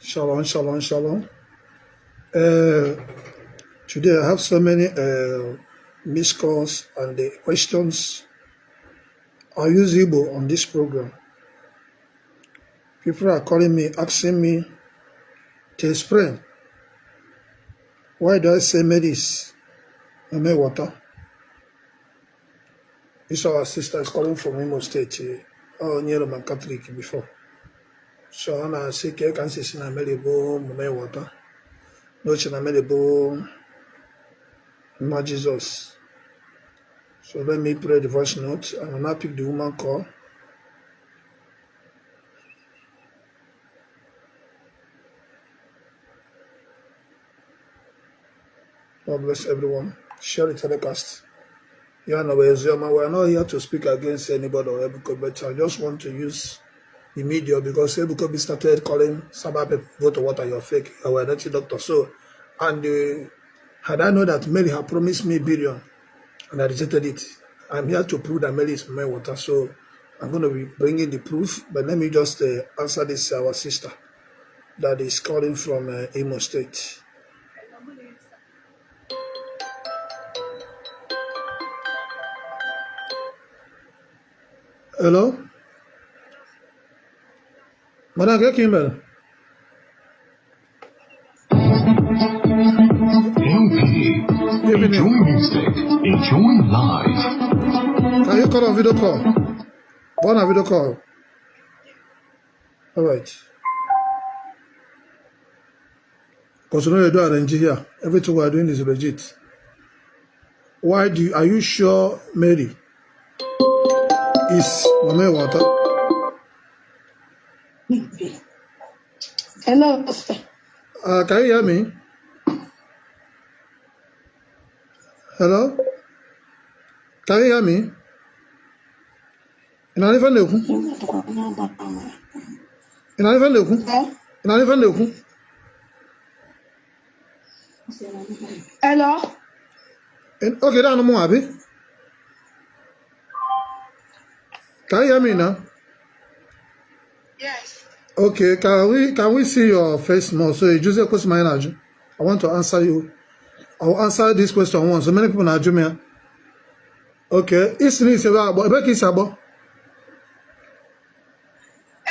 Shalom, shalom, shalom. Today I have so many missed calls and the questions. I use Igbo on this program. People are calling me, asking me to explain. Why do I say medis and my water? This our sister is calling from Imo State. Near my Catholic before. So I say, I can say, I made a boom, my water. No, I made a boom, my Jesus. So let me pray the voice note. I will not pick the woman call. God bless everyone. Share the telecast. We are not here to speak against anybody or Ebuka, but I just want to use the media because Ebuka started calling Sabbath vote water you're fake. I was not a doctor. So, and had I known that Mary had promised me billion and I rejected it, I'm here to prove that Mary is my water. So, I'm going to be bringing the proof. But let me just answer this our sister that is calling from Imo State. Hello? Madam, get Kimball. Enjoy music. Enjoy live. Can you call on video call? Go on a video call. All right. Because you know you do arrange here. Everything we are doing is legit. Why do you, are you sure Mary is Mama Water? Hello. Can you hear me? Hello? Can you hear me? In any event, Hello. Okay, that's no more, Abby. Can you hear me now? Yes. Okay, can we see your face more? So you just a question, I want to answer you. I will answer this question once. So many people are Jumia. Okay, it's about Sabo.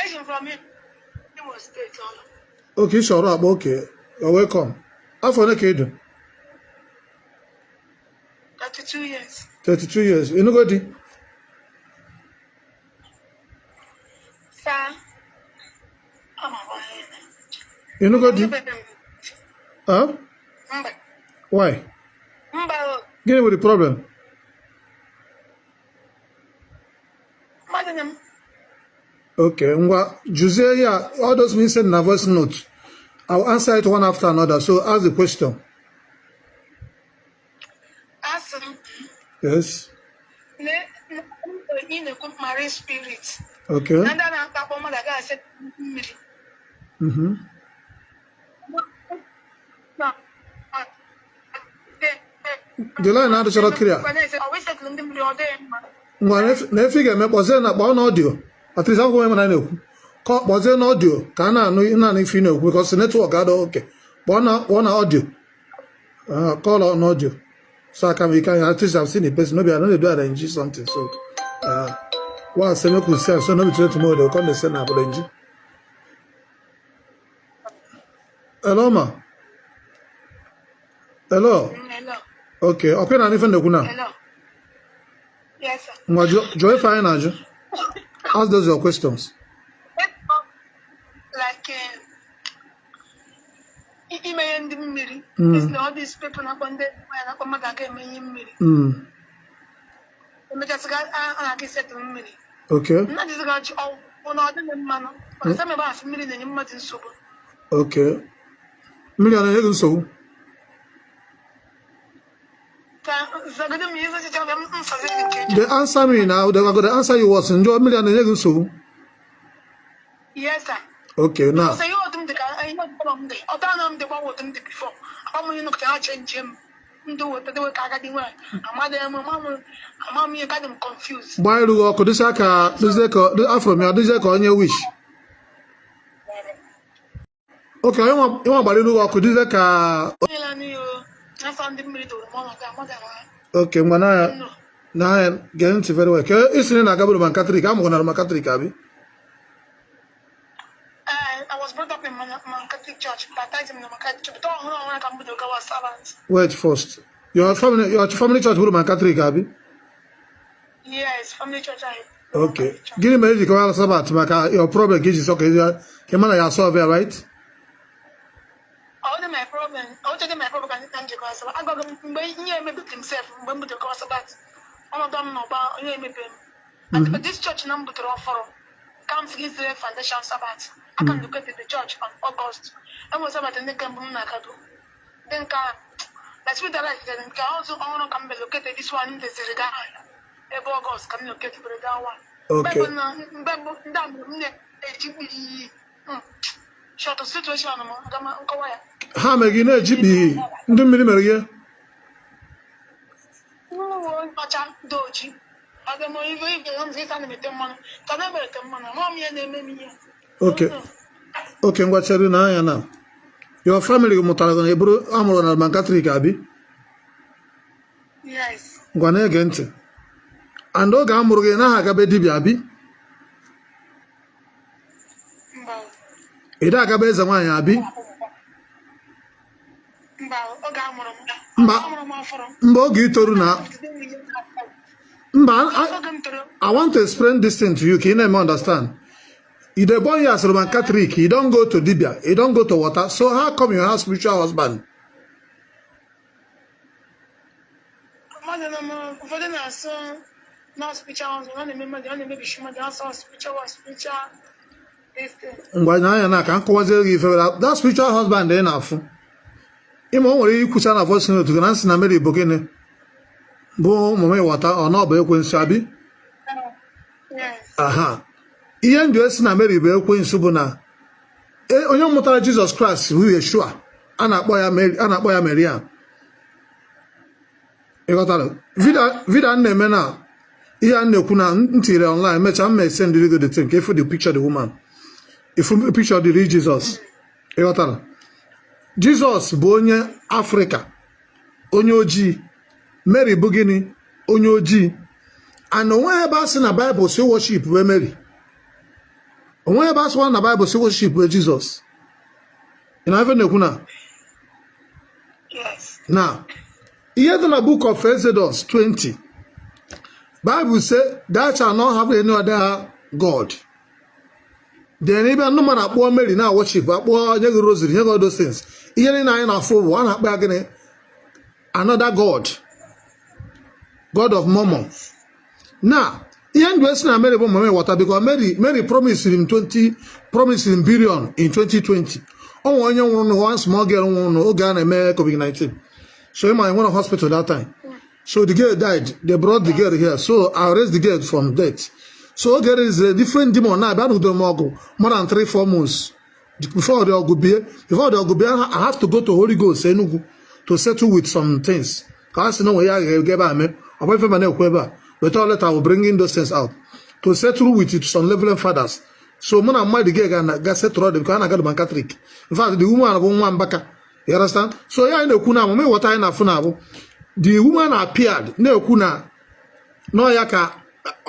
Asian from Imo State. Okay, sure, okay. You're welcome. How far are you? 32 years. 32 years. You know what? Sir. You know what? Huh? Why? Get with the problem. Okay, Jose, yeah, all those means send a voice note. I'll answer it one after another. So ask the question. Ask him. Yes. Marine spirit. Okay. Mm-hmm. The line now is clear. If you get me, was there an audio? At least I'm going to call was there an audio? Can I know if you know because the network got okay. One audio. Call on audio. So I can at least I've seen the person. Maybe I know they do arrange something. So well, I could say so no be tomorrow they'll come and send up arrange. Hello, ma. Hello. Hello. Okay, okay, na even the kuna. Hello. Yes, sir. Joy fine, Ajo. Ask those your questions. Like, all these people are going to okay. Okay. Million so. The answer me now, they're going to answer you was enjoy million so. Yes, sir. Okay, now. So you want them to go, I know the one with them before. I'm going to change him. Do what they were carrying. I'm got them confused. Why do you go to this Afro me? This on your wish. Okay, you want to could do that? Okay, when I get into very well. It's in a government Catholic. I'm going to Catholic, Abby. I was brought up in my Catholic church, baptized in my Catholic church. Wait first. Your family church will be Catholic, Abby? Yes, family church. Okay. Give me the call Sabbath. Your problem is okay. Come on, you solve it, right? All my problem. All my problem can I got himself. When the call Sabbath, all of them know about and this church number to offer. Comes against the foundation Sabbath. I can look at the church on August. I was about to make a Nakado. Then that's what I like. Then can also honor come locate this one in the Zerigaya. August can locate the one. Okay. Short of situation. How am I going to GB? Do me here. No, Doji. Okay. Okay, what's your name now? Your family Mutalagan Hebrew Amor and Mancatri Gabi? Yes. Guane Gent. And Ogamurgana Gabe Dibiabi? Ida Gabe Ezewanyi Abi? Mbogi Toruna. I want to explain this thing to you. Can you understand? If the boy is Roman Catholic, he don't go to Dibia, he don't go to water. So how come you have spiritual husband? That spiritual husband then enough. Imo were you kusa na voice note to Nancy na Mary Bogene. Bo mome water or not be Queen Sabi? Yes. Aha. Ian dress na Mary be Queen Subuna. Onye mutara Jesus Christ who is sure. Ana boya Maria. E got vida neme na. Ian ne kuna ntire online mecha me send the thing. If the picture of the woman. If you picture the real Jesus. E got Jesus bụ onye Africa, onye ojii, Mary bụ gịnị, onye ojii. And onwe ebe asị na Bible si worship we Mary. Onwe ebe asị na Bible si worship we Jesus. You know even ekwu na. Yes. Now, here in the book of Exodus 20, Bible say thou shalt not have any other God. Then even no man akpọ Mary na worship, akpọ nye rosary, nye all those things. Ihe na anyị na-afụ bụ a na-akpọ gịnị another God, God of Mormon. Now, ihe ndụ esi na Mary bụ mama water because Mary promised him billion in 2020. Onwe onye nwụrụ one small girl nwụrụ oge a na-eme COVID-19. So he might went to hospital that time. So the girl died. They brought the girl here. So I raised the girl from death. So there is a different demon now. More than 3-4 months. Before the Ogubia, I have to go to Holy Ghost Enugu to settle with some things. Because I know where I get by me. But all that I will bring in those things out to settle with it some level of fathers. So when I might get settled because I got my Catholic. In fact, the woman of one baka. You understand? So yeah, I know kuna what I know. The woman appeared. No kuna no yaka.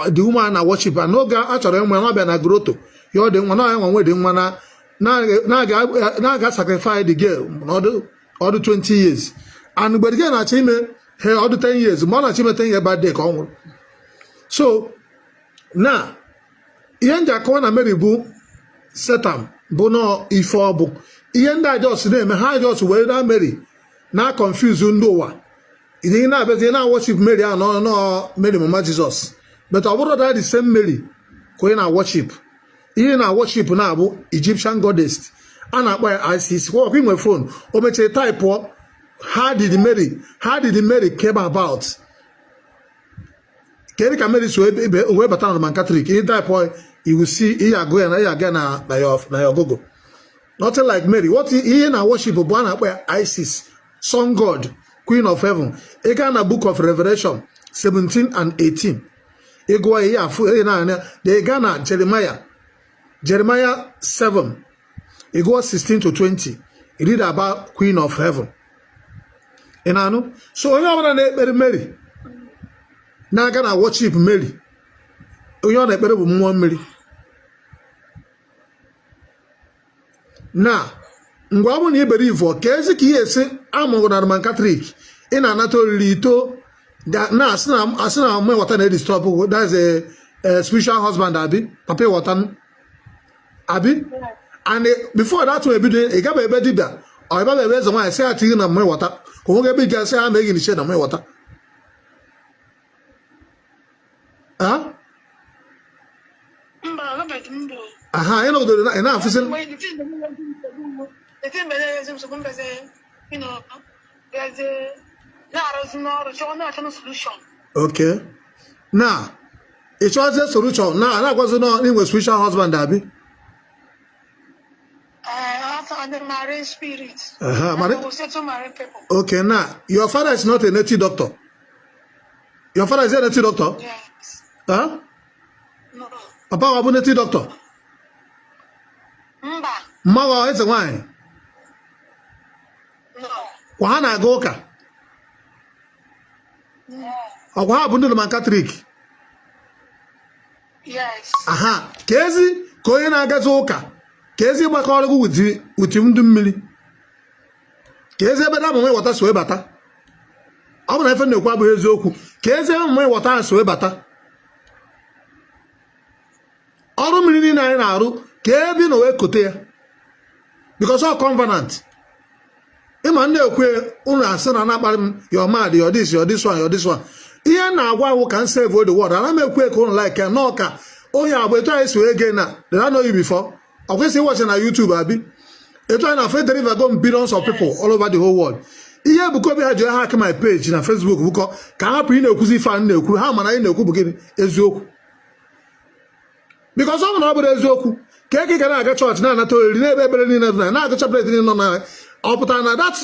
The woman I worship and no guy actually when I be na grotto. You're the one I want wedding one. Now I got sacrificed the girl all the 20 years. And but again I tell me hey all the 10 years. Man I tell me 10 years bad day come. So now Iyenja kwana Mary bu Satan bu no ifo bu. Iyenda just name how just where that Mary now confuse ndo wa. They now worship Mary no Mary Mama Jesus. But I would rather the same Mary going to worship. Here na worship na bụ Egyptian goddess. A na-akpọ ya ISIS. What in my phone? O meche type how did Mary came about? Keri ka Mary so we batan man Catholic. In type you will see here go na your Google. Nothing like Mary. What here na worship bụ na akpọ ya ISIS, sun god, queen of heaven. E ga na book of Revelation 17 and 18. E go here they ga na Jeremiah 7 You go 16 to 20. You read about Queen of Heaven. You know? So you want to Mary. Now gonna worship Mary. You want to more Mary. Now, ngwa mu na believe for kezi ki yesi amongo na Roman Catholic in Anatoli to that na asina me water na disturb. That's a spiritual husband abi papa water abi. And before that one be doing e ga be did that. Or e ba be Ezewanyi say ati na me water. Ko ga be ga say am e ni share na me water. Huh? Aha, you know the na afisen. The thing you know, there's a solution. Okay. Now, it was a solution. Now, that was not in spiritual husband, Abby. After the married spirit. Married people. Okay, now, your father is not a native doctor. Your father is a native doctor? Yes. Huh? No. Papa, I'm a native doctor. Mama, it's a wine. No. Wahana Goka. No. Wahana Roman Catholic. Yes. Aha. Kezi, Koyena Gazoka. Kezi Bakologu with him do milli. Kezi Badam water swear butter. I will never know what is Zoku. Kezi water swear butter. All million nine aru, Kebi no way cotea. Because all covenant. Imande okwe una sana na kparim your mad your this one. Ihe na agwa who can save all the world. And I make quick on like a knocker. Oh yeah, but try to again now. Did I know you before? I was watching on YouTube, Abi. It's trying to affect the river go billions of people all over the whole world. Ihe buko be haje hack my page na Facebook buko ka happen na okuzi fan na ekwu ha mana na ekwu bugini eziokwu. Because I'm not eziokwu. Keke kana aga church na na to ri na ebe ebere ni na aga chaplet ni no na oputana that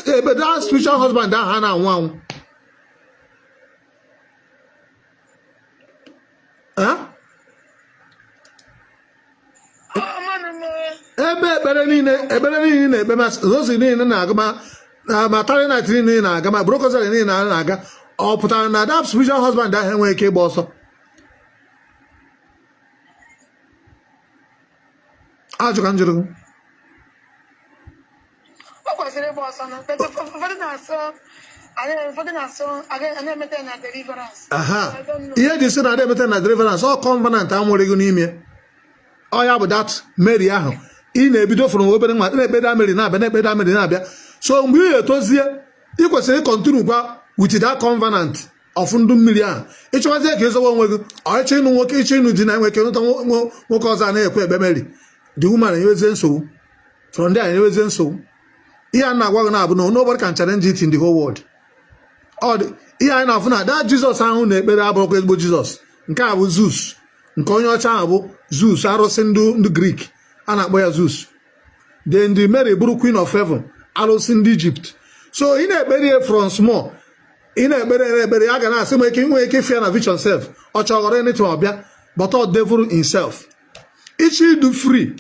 spiritual husband that ha na anwa. Huh? Ebere niile ebe mas those niile na agama ma tari night niile na agama brokers niile na aga oputana na that spiritual husband that enwe ike gba ọsọ. Ajụ ka njụrụ. Ọ kwesịrị ịgba ọsọ na ụfọdụ na-asọ a na-emete na deliverance. Aha. Ihe dị sị na na-emete na deliverance ọ covenant amụrụ ego n'ime. Ọ ya bụ that Mary ahụ. Ị na-ebido from obere nwa na-ekpeda Mary na-abịa. So mgbe ị etozie ị kwesịrị continue gwa with that covenant of ndụ mmiri ahụ. Ịchọwazie ka ịzọwa onwe gị. Ọ ịchọ ịnụ nwoke ịchọ ịnụ di na nwoke nụta nwoke ọzọ na-ekwe ekpe Mary. The woman enweze nsogbu. From there enweze nsogbu. Ihe a na-agwa gị na-abụ no nobody can challenge it in the whole world. Ihe anyị na-afụ na that Jesus ahụ na-ekpere abụrụkwa ezigbo Jesus. Nke a bụ Zeus. Nke onye ọcha ahụ bụ Zeus arụsị ndị Greek a na-akpọ ya Zeus. Then the Mary bụrụ Queen of Heaven arụsị ndị Egypt. So ị na-ekpere from small. Ị na-ekpere ya ga na-asị nwee ike fear na vision self. Ọ chọrọ anything ọbịa but all devil himself. Ichi do free.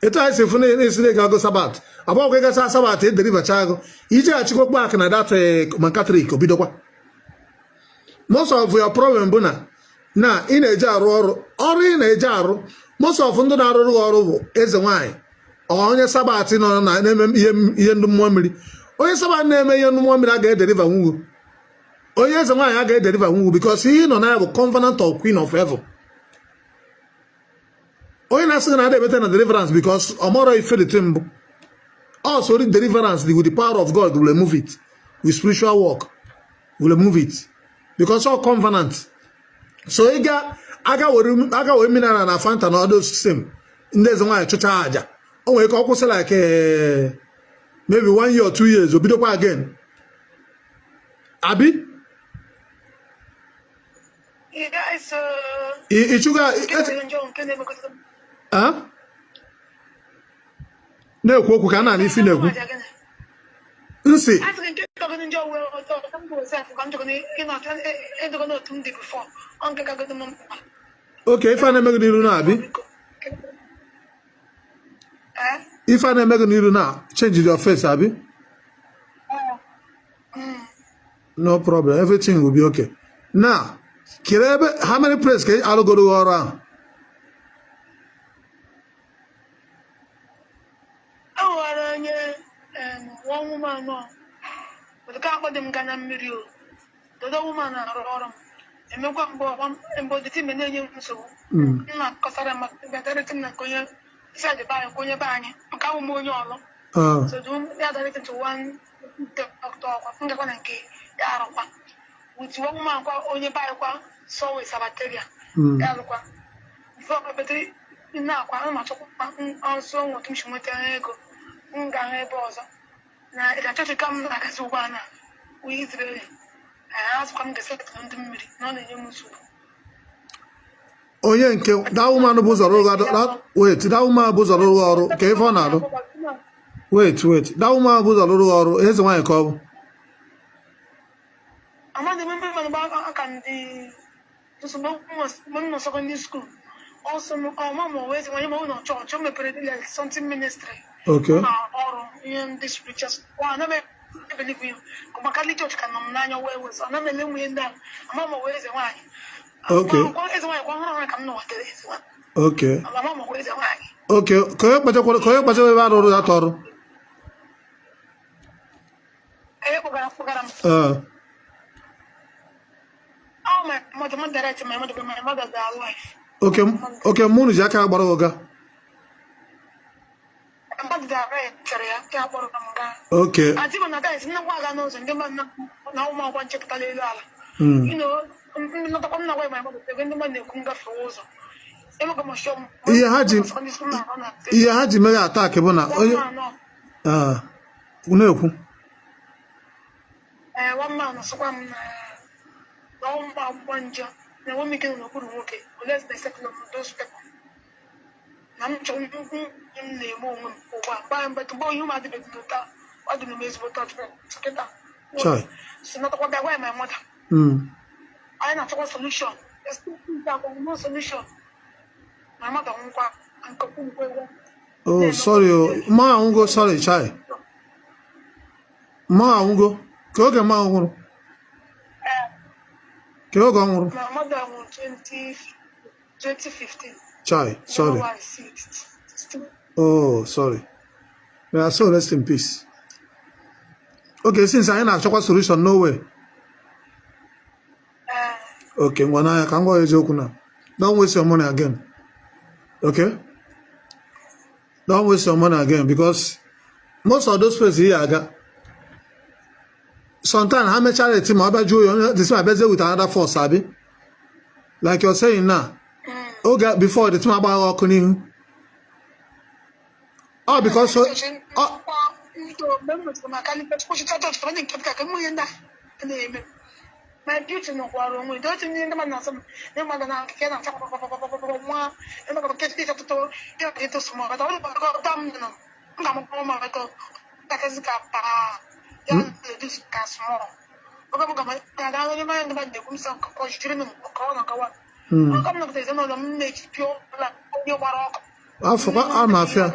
Eto anyị si fụ na-esire gị agụ sabat. Abụọ gị gasa sabat ederivacha agụ. Iji achịkwa back na that Roman Catholic obidokwa. Most of your problem bụ na ị na-eje arụ ọrụ ị na-eje arụ. Most of ndị na-arụrụ ọrụ bụ Ezewanyi. Onye sabat nọ na-eme ihe ndụ mmụọ mmiri. Onye sabat na-eme ihe ndụ mmụọ mmiri a ga-ederiva nwunwu. Onye Ezewanyi a ga-ederiva nwunwu because ihe nọ na ya bụ covenant of Queen of Heaven. Onye na-asị na na-emete na deliverance because ọmọrọ ife dị timbu. Also deliverance with the power of God will remove it. With spiritual work will remove it. Because all covenant. So aga were mineral na Fanta na other system. Ndị Ezewanyi chụcha aja. O nwere ka ọ kwụsị like maybe 1 year or 2 years obidokwa again. Abi? Yes, Ichuga na-ekwu okwu ka a na-ana isi na-ekwu nsị oke ife a na-emegide iru na-abị If I make an iru now, change your face, Abi. No problem. Everything will be okay. Now, Kirebe, how many places can I go to around? One woman, no. But the car them can video. The other woman are and no one and both the team and then so. Not Casarama, better than Nakoya, said the buyer, Koya Bani, a cow more yellow. So do the other to one October, Yarawa. Which one woman on your buyer, so is a bacteria. Yarawa. For a battery, now, also what you should go. Now, it had to come like a Subana. We Israeli. I asked come the second to me, none of you. Oh, yeah, that woman was a road. Wait, that woman was a road. Okay, for now. Wait, that woman was a road. Here's why I call. I'm not the member about Candy. To some secondary school. Also, our mama always when you know church, I'm like something ministry. Okay. Or in this pictures. One of believe you. Come a church can none your way was another living that. Mama always a wine. Okay. Okay. Okay. Correct, but that my mother life. Okay, Moon Jaka Baroga. Okay. I think that is no one knows and no more one check. You know, not on the way my mother, the man who got frozen. He had him attack him. No. One man, so one job. The woman can look okay. Let's be second of those people. I'm trying in the moment but the boy you might be what do you miss with touch? So not what I wear my mother. I not a solution. There's no solution. My mother won't. Oh, sorry. Ma won't go. Sorry, child. Ma won't go. Go ma won't. Go on. My mother won 2015. Chai, sorry. Oh, sorry. May I so rest in peace. Okay, since I ain't a solution, no way. Okay, when I can go joke now. Don't waste your money again. Okay? Don't waste your money again because most of those places here I got. Sometimes how much charity about you this my best with another force, Sabi? Like you're saying now. Okay, before the time about Okunin. Oh, because so. Oh. My beauty no quarrel. We don't need the man. Some mother now can talk about and I'm get it to get to small. But all about them. I'm a woman. That is Kpai. This is small. I don't remember the Kumsa Koshrin or Corona. I'm not saying no make pure like your bark. I forgot our mafia.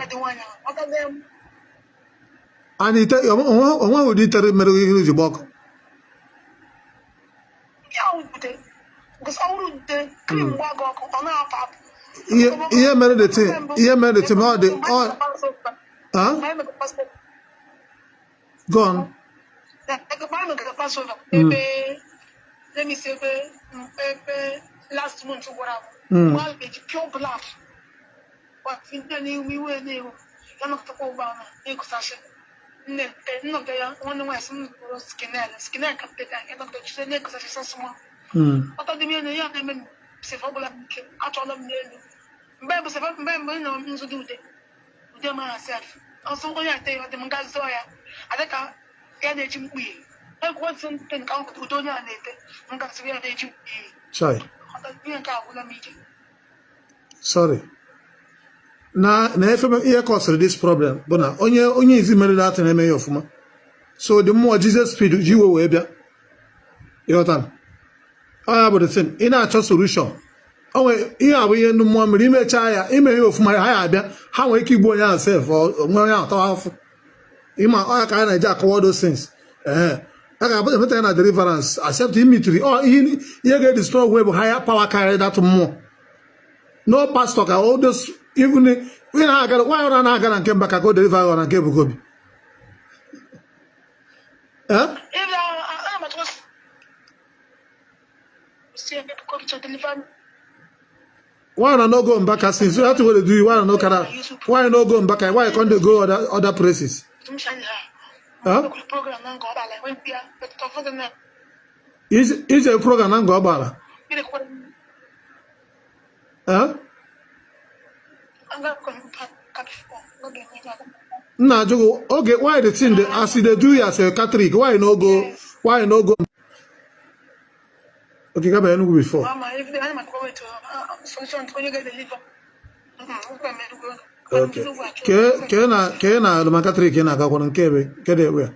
And it one would eat a middle book. Because I would cream walk on our pap. Yeah, married the team. Yeah, married the team. All the all. Huh? Go on. Let me say, last month, well, it's pure blood. But in the new we were new. You're not the whole banner, Nicosasha. No, they are one way some skinner can take and not the Nicosasha small. What are the men, the young men, Sefobla, I told them, Baby, remember, no means to do it. With myself. Also, when I tell you the Mangazoya, I think I get it. I want something out to donate it. Mangazoya, sorry. Sorry. Now, if you cause this problem, but now only if you marry that and I of ma. So the more Jesus speed, you will be. Your time. I have the thing. In our solution. onwe ihe abụ ihe ndị mmụọ mmiri imecha ya ime ihe ofuma ha ya abịa ha nwere ike igbu onye ahụ sef onwe onye ahụ tawa afọ ịma ọya ka a na-eji akọwa those things a ga-emeta ya na deliverance accept imitri ihe ga-edestroy onwe bụ higher power karịa that mmụọ no pastor ka all those even onye na-agara nwaanyị ọra na-aga na nke mba ka o deliver na nke Ebuka Obi why not go back since you have to do you want to know why not go back why can't they go other places is a program and go about nah okay why the thing as they do as a Catholic why no go okay, come on, before. Mama, if the animal go to solution when you get delivered. Okay. Kena, the Macatri Kena go on Kebe, Kede.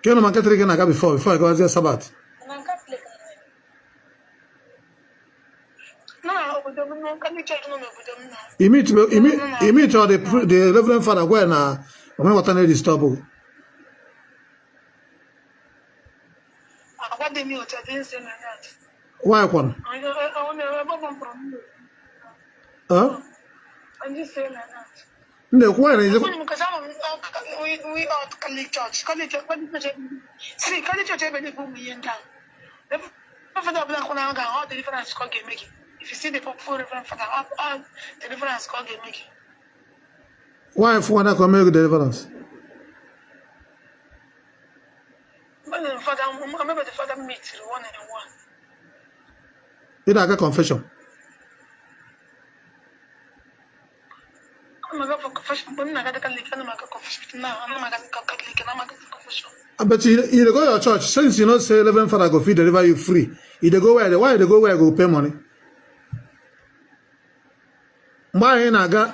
Kena Macatri Kena before I go to Sabbath. You meet all the Reverend Father when what I disturb. Why one? Huh? I'm just saying like that. No, why is it? Because we are Catholic Church. Catholic Church, see, Catholic Church, everybody put me in town. The Father of Black one, all the difference called game making. If you see the full Reverend Father, all the difference called game making. Why if one can make the difference? Father, I remember the Father meets one and one. You don't get confession. I'm going for confession, but I'm not going to confession now. I'm not going to confession. But you go to your church, since you know say 11 Father go feed deliver you free. You go where why they go where go pay money? Buy naga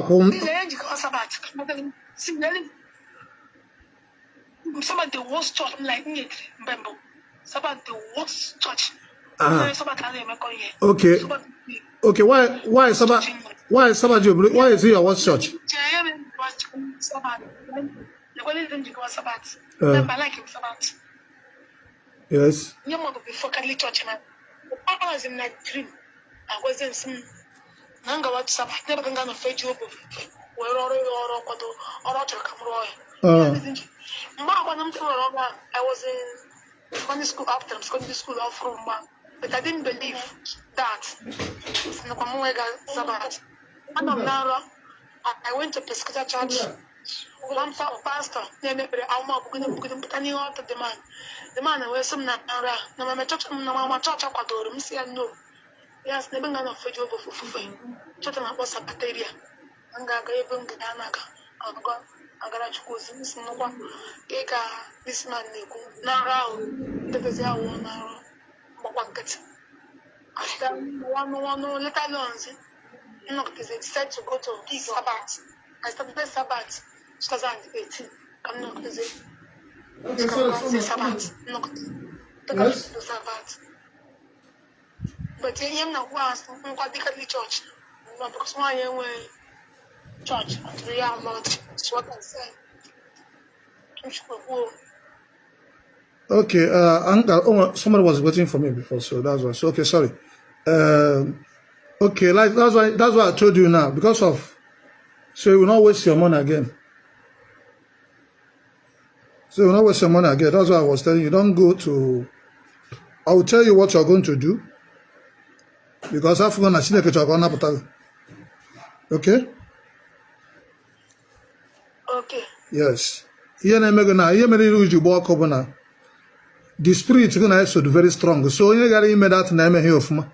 home. Some of the worst church like me, remember. Some of the worst church. Okay. Okay. Why Sabbath? Why Sabbath? Why is it your worst church? Yes. You want to be for Catholic church, man. I was in my dream. I was in some. Nanga what Sabbath? Never can go fetch you. Where or I was in secondary school after secondary school off from but I didn't believe that. I went to Pescata Church. One pastor, the man was some Nara. No, my church, no. Yes, never gonna fetch over for Church was a bacteria. And I gave him the Anaga. I got to go see this man. Now, the Bezia one hour. After one little loans, I decided to go to Sabbath. I started Sabbath 2018. I'm not busy. Sabbath. Not the Sabbath. But I'm not once, I'm quite the Catholic church. Not because my church at real Lord. That's what I say. Okay, somebody was waiting for me before, so that's why. So okay, sorry. Okay, like that's why I told you now, because of so you will not waste your money again. So you will not waste your money again. That's why I was telling you, don't go to. I will tell you what you're going to do, because I'm going to see the okay. Okay. Yes. Here na emego na ihe mere iru ji gba ọkụ bụ na the spirit gonna also very strong. So onye gara ime that na eme ihe ofuma.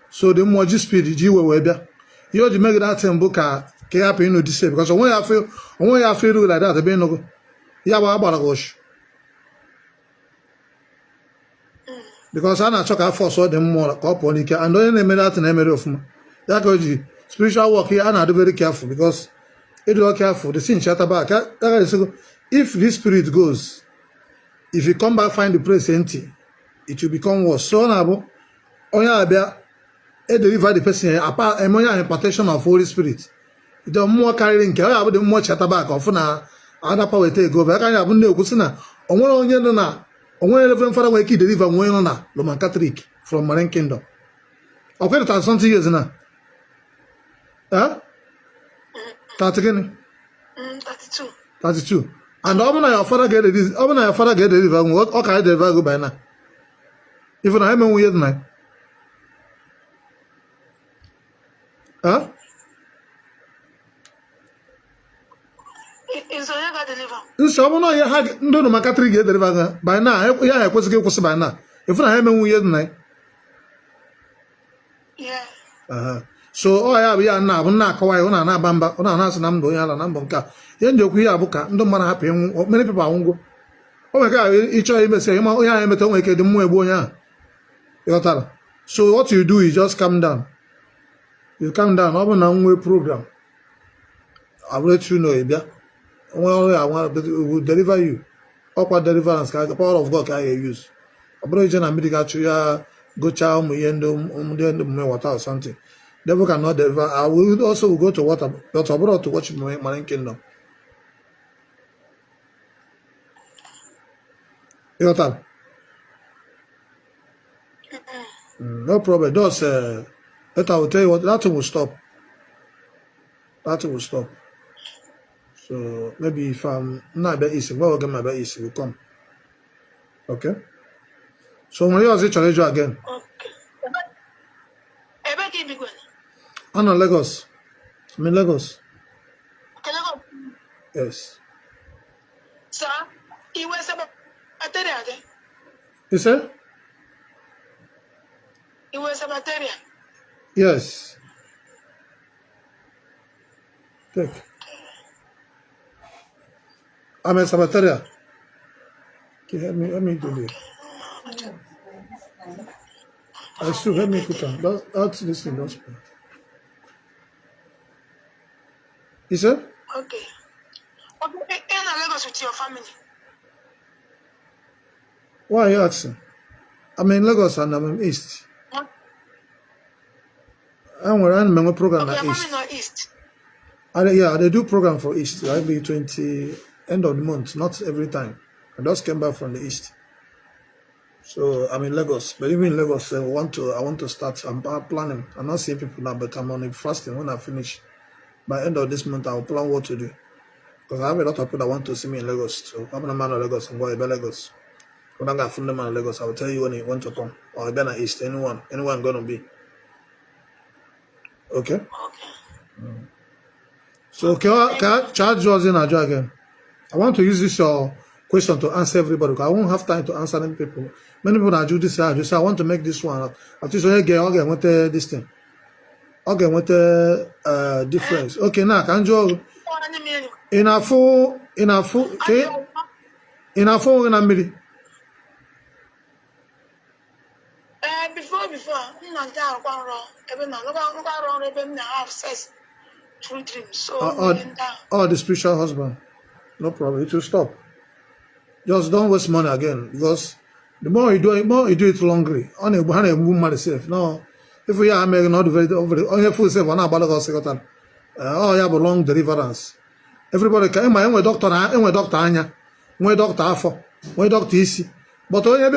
So the mmụọ ji spirit ji wee bịa. Ihe o ji make that mbụ ka ya hapụ ịnụ dise because onwe ya afọ iru like that ebe ịnụgo. Ya bụ agbara gị ọchụ. Because a na-achọ ka afọ ọsọ dị mmụọ ka ọ pụọ n'ike and onye na-eme that na emere ofuma. Ya ka o ji spiritual work here a na-adị very careful because it is careful. The sin shatter back. If this spirit goes, if you come back find the place empty, it will become worse. So now, deliver the person apart impartation of Holy Spirit. The more carrying care, I would more chat back of other power take over. I have no Kusina. On one father will deliver one Roman Catholic from Marine Kingdom. Okay, that's something years now. Huh? That's again. 32. 32. And how many your father get this? How many your father get deliver? What okay deliver go by now? Even I am a weird night. Huh? Is on your deliver. So no, you had no Macatri get deliver by now. Yeah, I was going to by now. If I am a weird night. Yeah. So I have ya now, not Kpai, na Bamba, on an answer number, Nambonka. Then you are Ebuka, no man happy, many people won't go. Oh my God, each of you say, oh, yeah, I'm a tongue, the more boya. So what you do is just calm down. You calm down, open a way program. I'll let you know, Ebia. Well, I want to deliver you. Upper deliverance, the power of God can use. A brother and medical to go chow, me water or something. Devil cannot deliver. I will also go to water, but abroad to watch Marine Kingdom. You got that? No problem. Those, but I will tell you what, that will stop. That will stop. So maybe if I'm not very easy, well, get my very easy will come. Okay. So when you are challenge again. Okay. I'm in Lagos. I'm in Lagos. Yes. Sir, he was about a terrier. You said? He was a material. Yes. Take. I'm a Sabataria. Okay, let me do it. I still let me put on. That's this thing, don't speak. You said? Okay. Okay, and I Lagos with your family. Why are you asking? I'm in Lagos and I'm in East. What? I'm running my program Okay, at your East. family not East. Yeah, they do program for East. I'll be 20 end of the month, not every time. I just came back from the East. So I'm in Lagos. But even in Lagos, I want to start. I'm planning. I'm not seeing people now, but I'm on a fasting. When I finish, by end of this month, I'll plan what to do. Because I have a lot of people that want to see me in Lagos. So I'm a man of Lagos. I'm going to Lagos. When I got from the man of Lagos, I will tell you when you want to come. Or I'll be East. Anyone going to be. Okay? Okay. So can I charge yours in Ajo again? I want to use this question to answer everybody because I won't have time to answer many people. Many people that do this, I just say I want to make this one. At least okay, with this thing. Okay, with the difference. Okay, now can you in a full in a minute. Before, not down one wrong. Even now, look wrong. Even now, have sex through dreams. So, the spiritual husband. No problem. It will stop. Just don't waste money again because the more you do it longer. On a woman itself. No, if we are making not very over on your full self, on about second. Oh, yeah, but long deliverance. Everybody can. My doctor Anya, my doctor Afo, my doctor Isi. But only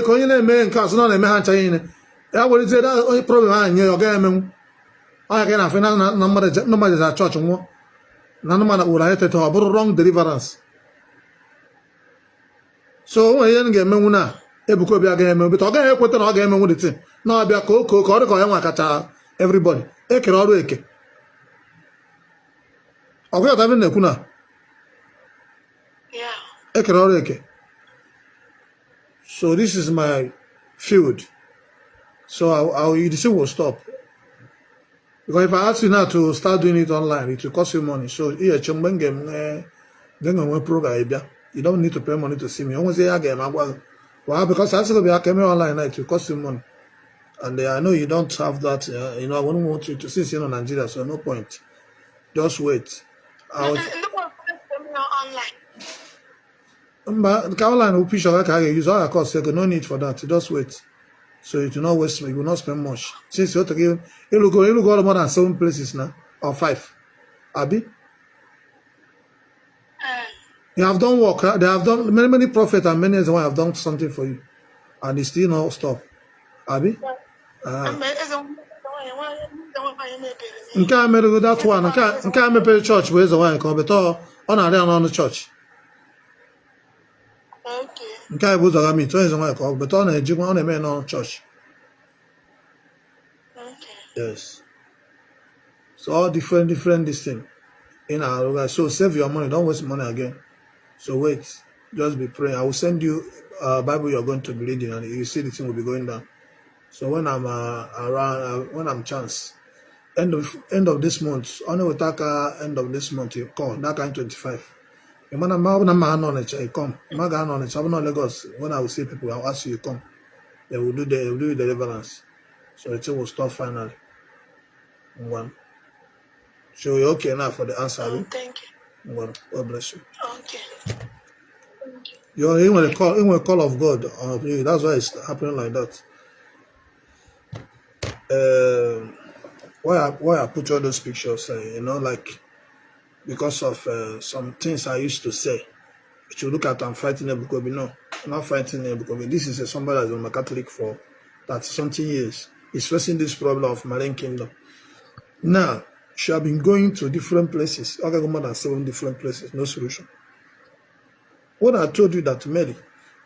going to make cars not a man. I would say that only problem I knew your game. I can have nobody at church. None man would have to have wrong deliverance. So when you get me una, Ebuka be again, but again, put an game with it. No, I be a coco, everybody. Eke or eke. I've got having a kuna. Yeah. Eke or eke. So this is my field. So you see will stop. Because if I ask you now to start doing it online, it will cost you money. So here, then program. You don't need to pay money to see me. Almost say again, well, because I still be online, it will cost you money. And I know you don't have that. I wouldn't want you to see in Nigeria, so no point. Just wait. Look what online. But Caroline will push our use all cost. No need for that. Just wait. So you do not waste. You will not spend much. Since you have to give, you look all more than 7 places now or 5. Abi, you have done work. They have done many prophets and many Ezewanyi have done something for you, and they still not stop. Abi, nke a mere that one. Nke a mepere church bụ Ezewanyi ka ọ bụ ọ na-arịa n'ọnụ church. Nke a bụ ụzọ ga meet Ezewanyi ka ọ bụ ọ na-ejikwa ọ na-eme n'ọnụ church. Yes. So all different this thing in our life. So save your money. Don't waste money again. So wait. Just be praying. I will send you a Bible you're going to be reading, and you see the thing will be going down. So when I'm around, when I'm chance, end of this month, only will take end of this month. You come that kind 25. You man, you come. I'm not Lagos. When I will see people, I'll ask you come. They will do the deliverance. So the thing will stop finally. One. So you're okay now for the answer. Thank you. Well, God bless you. Okay. Thank you. You're in a call of God on you. That's why it's happening like that. Why I put all those pictures, like because of some things I used to say. If you look at I'm fighting Ebuka, no, I'm not fighting Ebuka. This is somebody that's been a Catholic for 30-something years. He's facing this problem of marine kingdom. Now, she have been going to different places. I got more than 7 different places, no solution. When I told you that Mary,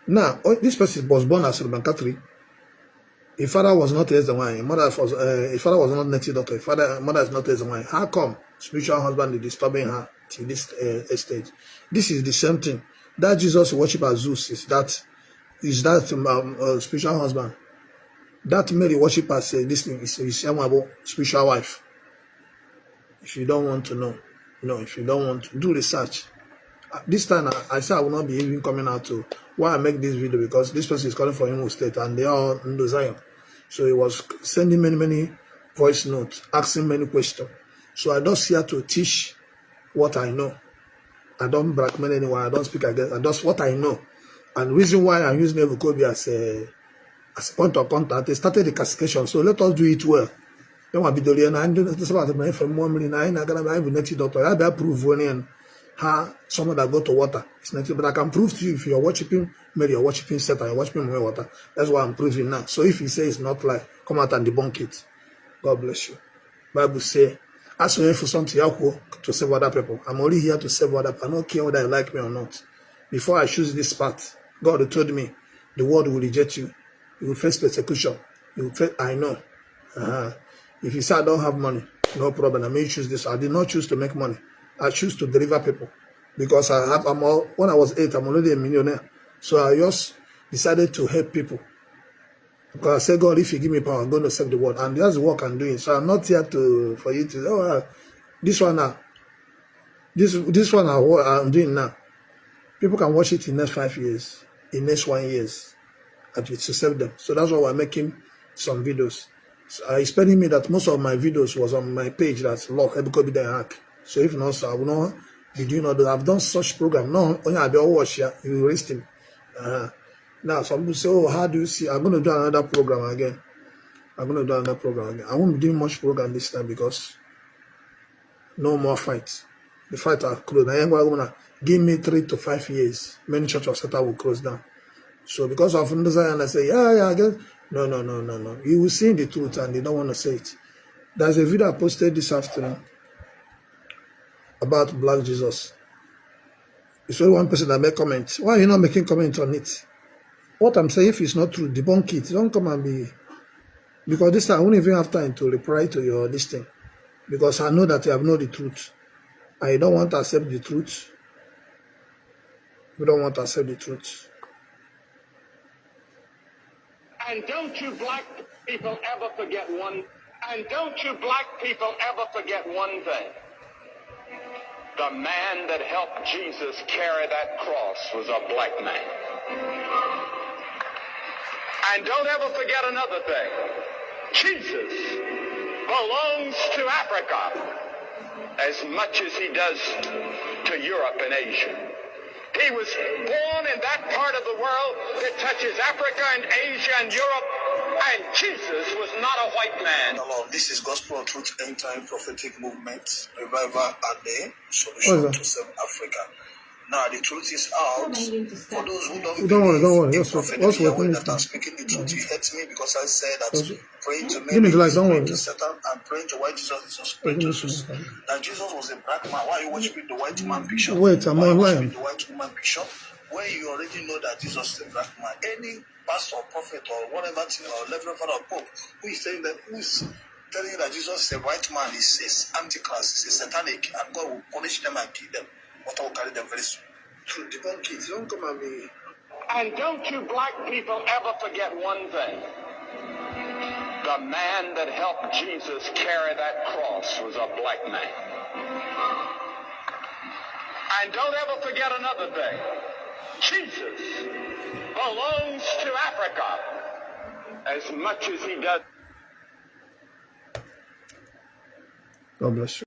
now this person was born as a Catholic. His father was not Ezewanyi. His father was not native doctor. Mother is not Ezewanyi. How come spiritual husband is disturbing her to this stage? This is the same thing. That Jesus worship as Zeus is that spiritual husband. That Mary worship as this thing is spiritual wife. If you don't want to know, if you don't want to do research. This time I said I will not be even coming out to why I make this video, because this person is calling for Imo State and they are in Zion. So he was sending many voice notes, asking many questions. So I just here to teach what I know. I don't blackmail anyone, I don't speak against, I just what I know. And the reason why I'm using Ebuka as a point of contact, they started the castigation. So let us do it well. Don't want to be doing about from 1 million. I'm gonna be native doctor. I have proof when someone that go to water is native, but I can prove to you if you're worshiping Mary, you're worshiping Satan, you're worshiping water. That's what I'm proving now. So if he says it's not like, come out and debunk it. God bless you. Bible say, ask me for something to save other people. I'm only here to save other people. I don't care whether you like me or not. Before I choose this path, God told me the world will reject you. You will face persecution. You will face, I know. If you say I don't have money, no problem. I may choose this. I did not choose to make money. I choose to deliver people because when I was 8, I'm already a millionaire. So I just decided to help people because I said, God, if you give me power, I'm going to save the world, and that's the work I'm doing. So I'm not here for you to this one now. This one I'm doing now. People can watch it in the next 5 years, in the next 1 year, to save them. So that's why we're making some videos. So it's telling me that most of my videos was on my page that's locked. Ebuka be the hack. So if not, so I will not be doing all that. I've done such program. No, only I'll be all watch here. You will arrest him. Now some people say, oh, how do you see? I'm going to do another program again. I won't be doing much program this time because no more fights. The fights are closed. I ain't going to give me 3 to 5 years. Many churches of Satan will close down. So because of Zion, I say, I guess. No. You will see the truth and they don't want to say it. There's a video I posted this afternoon about Black Jesus. It's only one person that made comments. Why are you not making comments on it? What I'm saying, if it's not true, debunk it. Don't come and be... Because this time, I won't even have time to reply to your this thing. Because I know that you have known the truth. I don't want to accept the truth. We don't want to accept the truth. And don't you black people ever forget one thing. The man that helped Jesus carry that cross was a black man. And don't ever forget another thing. Jesus belongs to Africa as much as he does to Europe and Asia. He was born in that part of the world that touches Africa and Asia and Europe, and Jesus was not a white man. This is Gospel of Truth End Time Prophetic Movement, Revival and the Solution to Save Africa. Now the truth is out. For those who don't worry. in That's prophetic Yahweh that I'm speaking the truth, you hurt me because I said that praying to men is praying to Satan and praying to white Jesus is just praying to Jesus. That Jesus was a black man. Why are you watching the white man picture? Wait, I'm online. The white woman picture, where you already know that Jesus is a black man. Any pastor, prophet, or whatever thing, or reverend father, or pope, who is saying that, who is telling you that Jesus is a white man, is antichrist, is satanic, and God will punish them and kill them. What I will carry them very soon. To debunk it, don't come at me. And don't you black people ever forget one thing. The man that helped Jesus carry that cross was a black man. And don't ever forget another thing. Jesus belongs to Africa as much as he does. God bless you.